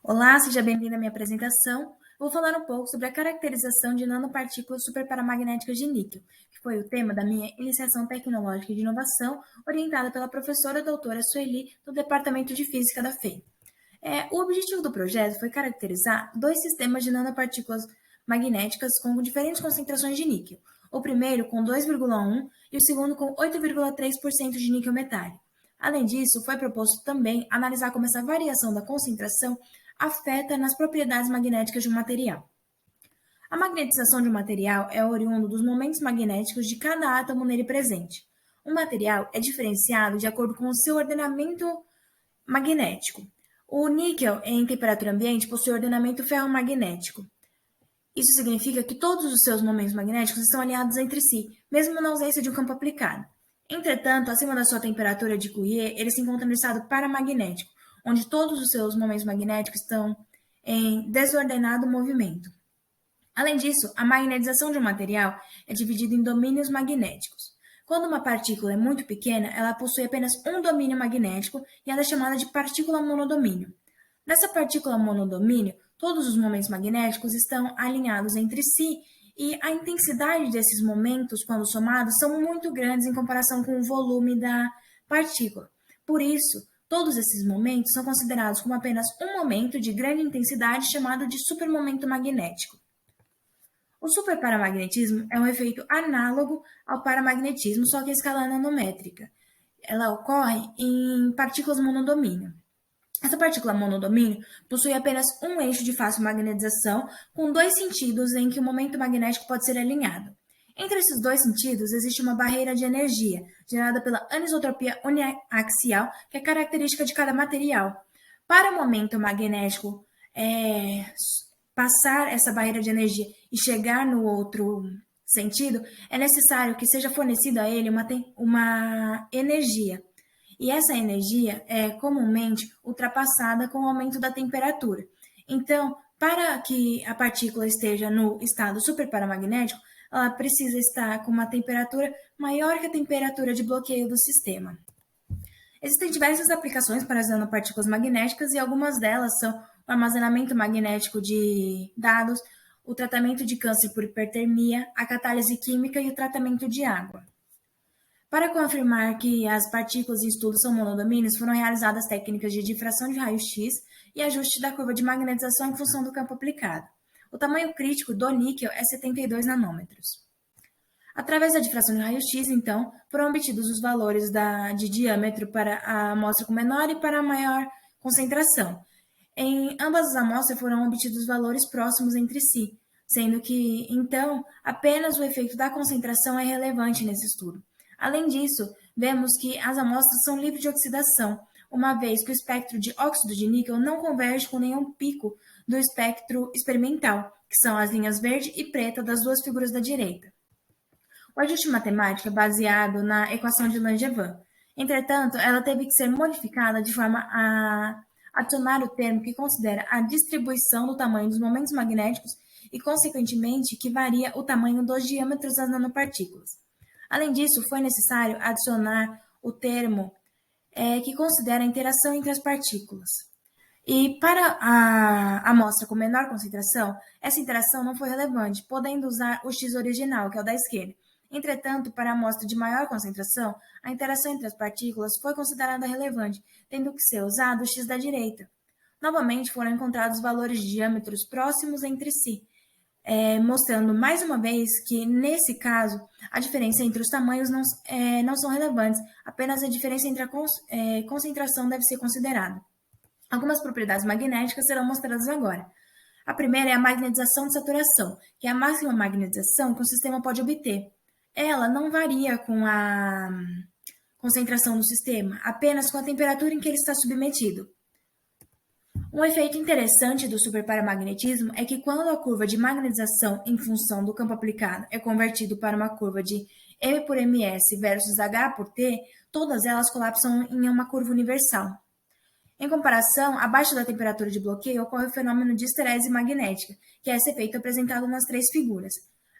Olá, seja bem-vindo à minha apresentação. Vou falar um pouco sobre a caracterização de nanopartículas superparamagnéticas de níquel, que foi o tema da minha iniciação tecnológica e de inovação, orientada pela professora doutora Sueli, do Departamento de Física da FEI. O objetivo do projeto foi caracterizar dois sistemas de nanopartículas magnéticas com diferentes concentrações de níquel. O primeiro com 2,1 e o segundo com 8,3% de níquel metálico. Além disso, foi proposto também analisar como essa variação da concentração afeta nas propriedades magnéticas de um material. A magnetização de um material é oriundo dos momentos magnéticos de cada átomo nele presente. Um material é diferenciado de acordo com o seu ordenamento magnético. O níquel, em temperatura ambiente, possui ordenamento ferromagnético. Isso significa que todos os seus momentos magnéticos estão alinhados entre si, mesmo na ausência de um campo aplicado. Entretanto, acima da sua temperatura de Curie, ele se encontra no estado paramagnético, onde todos os seus momentos magnéticos estão em desordenado movimento. Além disso, a magnetização de um material é dividida em domínios magnéticos. Quando uma partícula é muito pequena, ela possui apenas um domínio magnético e ela é chamada de partícula monodomínio. Nessa partícula monodomínio, todos os momentos magnéticos estão alinhados entre si e a intensidade desses momentos, quando somados, são muito grandes em comparação com o volume da partícula. Por isso, todos esses momentos são considerados como apenas um momento de grande intensidade chamado de supermomento magnético. O superparamagnetismo é um efeito análogo ao paramagnetismo, só que em escala nanométrica. Ela ocorre em partículas monodomínio. Essa partícula monodomínio possui apenas um eixo de fácil magnetização, com dois sentidos em que o momento magnético pode ser alinhado. Entre esses dois sentidos, existe uma barreira de energia, gerada pela anisotropia uniaxial, que é característica de cada material. Para o momento magnético passar essa barreira de energia e chegar no outro sentido, é necessário que seja fornecida a ele uma energia. E essa energia é comumente ultrapassada com o aumento da temperatura. Então, para que a partícula esteja no estado superparamagnético, ela precisa estar com uma temperatura maior que a temperatura de bloqueio do sistema. Existem diversas aplicações para as nanopartículas magnéticas e algumas delas são o armazenamento magnético de dados, o tratamento de câncer por hipertermia, a catálise química e o tratamento de água. Para confirmar que as partículas em estudo são monodomínios, foram realizadas técnicas de difração de raio-x e ajuste da curva de magnetização em função do campo aplicado. O tamanho crítico do níquel é 72 nanômetros. Através da difração de raio-x, então, foram obtidos os valores de diâmetro para a amostra com menor e para a maior concentração. Em ambas as amostras foram obtidos valores próximos entre si, sendo que, então, apenas o efeito da concentração é relevante nesse estudo. Além disso, vemos que as amostras são livres de oxidação, uma vez que o espectro de óxido de níquel não converge com nenhum pico do espectro experimental, que são as linhas verde e preta das duas figuras da direita. O ajuste matemático é baseado na equação de Langevin. Entretanto, ela teve que ser modificada de forma a adicionar o termo que considera a distribuição do tamanho dos momentos magnéticos e, consequentemente, que varia o tamanho dos diâmetros das nanopartículas. Além disso, foi necessário adicionar o termo que considera a interação entre as partículas. E para a amostra com menor concentração, essa interação não foi relevante, podendo usar o X original, que é o da esquerda. Entretanto, para a amostra de maior concentração, a interação entre as partículas foi considerada relevante, tendo que ser usado o X da direita. Novamente, foram encontrados valores de diâmetros próximos entre si, mostrando mais uma vez que, nesse caso, a diferença entre os tamanhos não são relevantes, apenas a diferença entre a concentração deve ser considerada. Algumas propriedades magnéticas serão mostradas agora. A primeira é a magnetização de saturação, que é a máxima magnetização que o sistema pode obter. Ela não varia com a concentração do sistema, apenas com a temperatura em que ele está submetido. Um efeito interessante do superparamagnetismo é que quando a curva de magnetização em função do campo aplicado é convertido para uma curva de M por ms versus H por T, todas elas colapsam em uma curva universal. Em comparação, abaixo da temperatura de bloqueio ocorre o fenômeno de esterese magnética, que é esse efeito apresentado nas três figuras.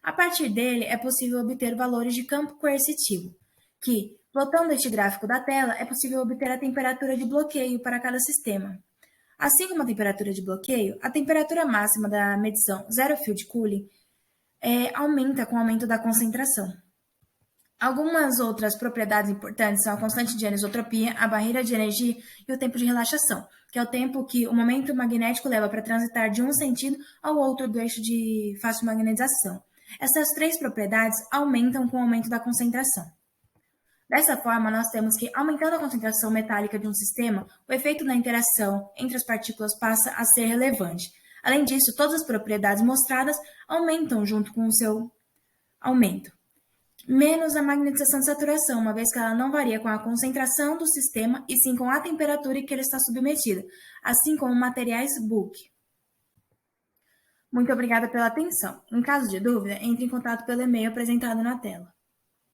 A partir dele, é possível obter valores de campo coercitivo, que, plotando este gráfico da tela, é possível obter a temperatura de bloqueio para cada sistema. Assim como a temperatura de bloqueio, a temperatura máxima da medição Zero Field Cooling aumenta com o aumento da concentração. Algumas outras propriedades importantes são a constante de anisotropia, a barreira de energia e o tempo de relaxação, que é o tempo que o momento magnético leva para transitar de um sentido ao outro do eixo de fácil magnetização. Essas três propriedades aumentam com o aumento da concentração. Dessa forma, nós temos que, aumentando a concentração metálica de um sistema, o efeito da interação entre as partículas passa a ser relevante. Além disso, todas as propriedades mostradas aumentam junto com o seu aumento, menos a magnetização de saturação, uma vez que ela não varia com a concentração do sistema e sim com a temperatura em que ele está submetido, assim como materiais bulk. Muito obrigada pela atenção. Em caso de dúvida, entre em contato pelo e-mail apresentado na tela.